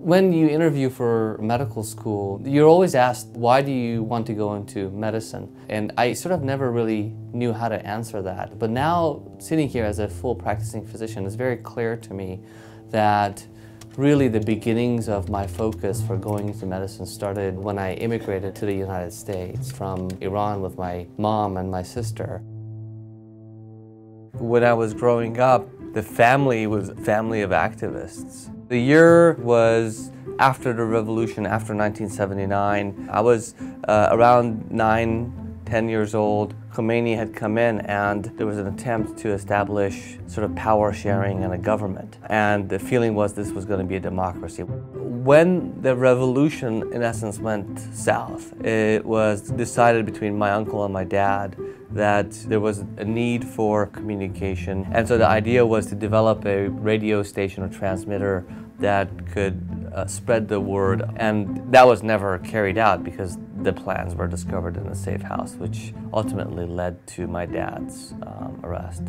When you interview for medical school, you're always asked, why do you want to go into medicine? And I sort of never really knew how to answer that. But now, sitting here as a full practicing physician, it's very clear to me that really the beginnings of my focus for going into medicine started when I immigrated to the United States from Iran with my mom and my sister. When I was growing up, the family was a family of activists. The year was after the revolution, after 1979. I was around 9-10 years old. Khomeini had come in and there was an attempt to establish sort of power sharing in a government. And the feeling was this was going to be a democracy. When the revolution, in essence, went south, it was decided between my uncle and my dad that there was a need for communication. And so the idea was to develop a radio station or transmitter that could spread the word. And that was never carried out because the plans were discovered in a safe house, which ultimately led to my dad's arrest.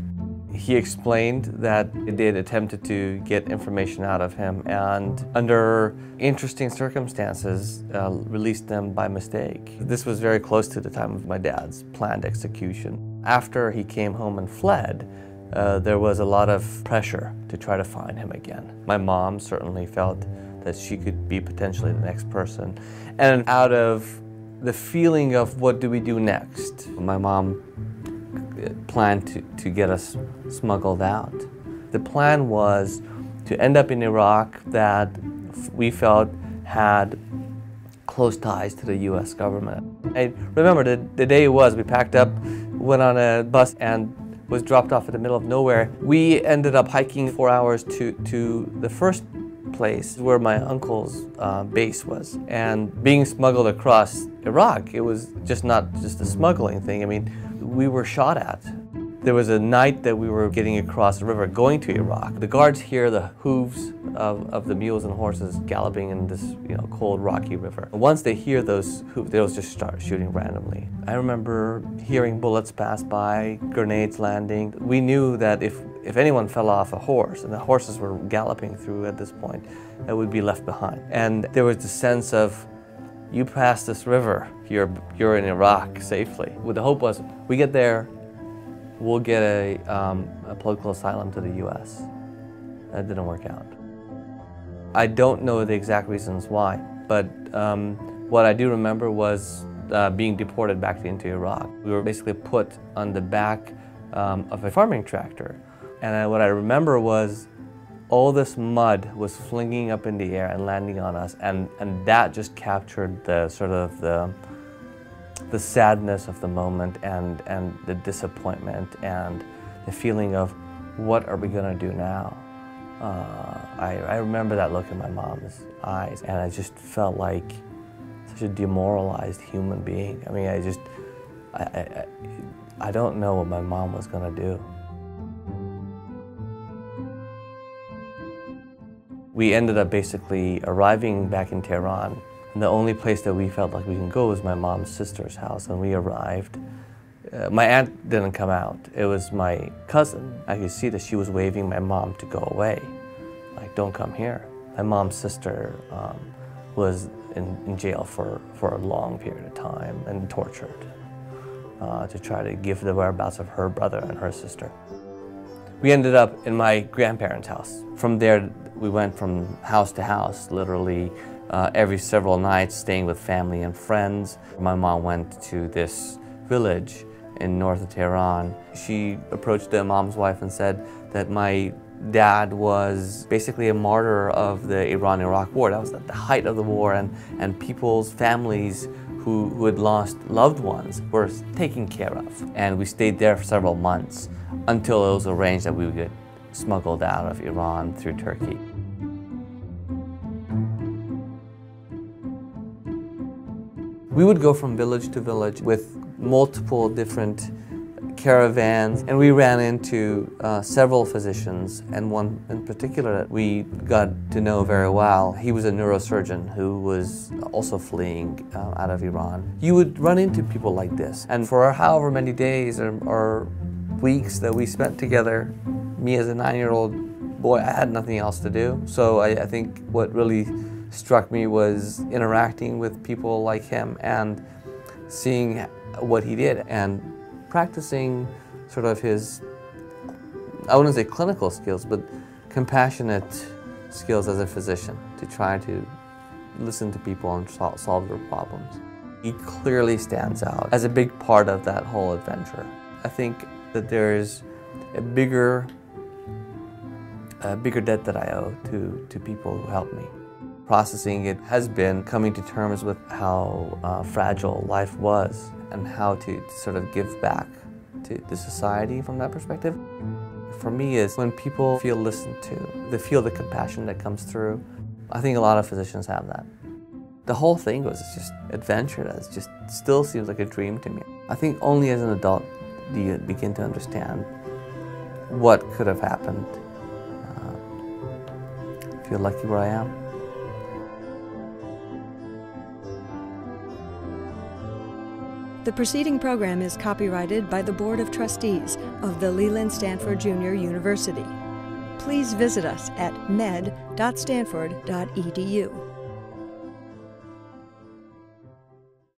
He explained that they had attempted to get information out of him and under interesting circumstances released them by mistake. This was very close to the time of my dad's planned execution. After he came home and fled, there was a lot of pressure to try to find him again. My mom certainly felt that she could be potentially the next person. And out of the feeling of what do we do next, my mom planned to get us smuggled out. The plan was to end up in Iraq that we felt had close ties to the US government. I remember the day it was, we packed up, went on a bus and was dropped off in the middle of nowhere. We ended up hiking 4 hours to the first place where my uncle's base was. And being smuggled across Iraq, it was not just a smuggling thing. I mean, we were shot at. There was a night that we were getting across the river going to Iraq. The guards hear the hooves of the mules and horses galloping in this cold rocky river. Once they hear those hooves, they'll just start shooting randomly. I remember hearing bullets pass by, grenades landing. We knew that if anyone fell off a horse, and the horses were galloping through at this point, it would be left behind. And there was the sense of, you pass this river, you're in Iraq safely. Well, the hope was, we get there, we'll get a political asylum to the US. That didn't work out. I don't know the exact reasons why, but what I do remember was being deported back into Iraq. We were basically put on the back of a farming tractor. And what I remember was all this mud was flinging up in the air and landing on us, and that just captured the sort of the sadness of the moment and the disappointment and the feeling of, what are we going to do now? I remember that look in my mom's eyes, and I just felt like such a demoralized human being. I mean, I don't know what my mom was going to do. We ended up basically arriving back in Tehran, and the only place that we felt like we can go was my mom's sister's house. And we arrived. My aunt didn't come out. It was my cousin. I could see that she was waving my mom to go away, like, don't come here. My mom's sister was in jail for a long period of time and tortured to try to give the whereabouts of her brother and her sister. We ended up in my grandparents' house. From there, we went from house to house, literally every several nights, staying with family and friends. My mom went to this village in north of Tehran. She approached the imam's wife and said that my dad was basically a martyr of the Iran-Iraq war. That was at the height of the war, and people's families who had lost loved ones were taken care of. And we stayed there for several months until it was arranged that we would get smuggled out of Iran through Turkey. We would go from village to village with multiple different caravans, and we ran into several physicians, and one in particular that we got to know very well. He was a neurosurgeon who was also fleeing out of Iran. You would run into people like this, and for however many days or weeks that we spent together, me as a 9-year-old boy, I had nothing else to do. So I think what really struck me was interacting with people like him and seeing what he did and practicing sort of his, I wouldn't say clinical skills, but compassionate skills as a physician to try to listen to people and solve their problems. He clearly stands out as a big part of that whole adventure. I think that there is a bigger debt that I owe to people who helped me. Processing it has been coming to terms with how fragile life was and how to sort of give back to the society from that perspective. For me, is when people feel listened to, they feel the compassion that comes through. I think a lot of physicians have that. The whole thing was just adventure that just still seems like a dream to me. I think only as an adult do you begin to understand what could have happened. I feel lucky where I am. The preceding program is copyrighted by the Board of Trustees of the Leland Stanford Junior University. Please visit us at med.stanford.edu.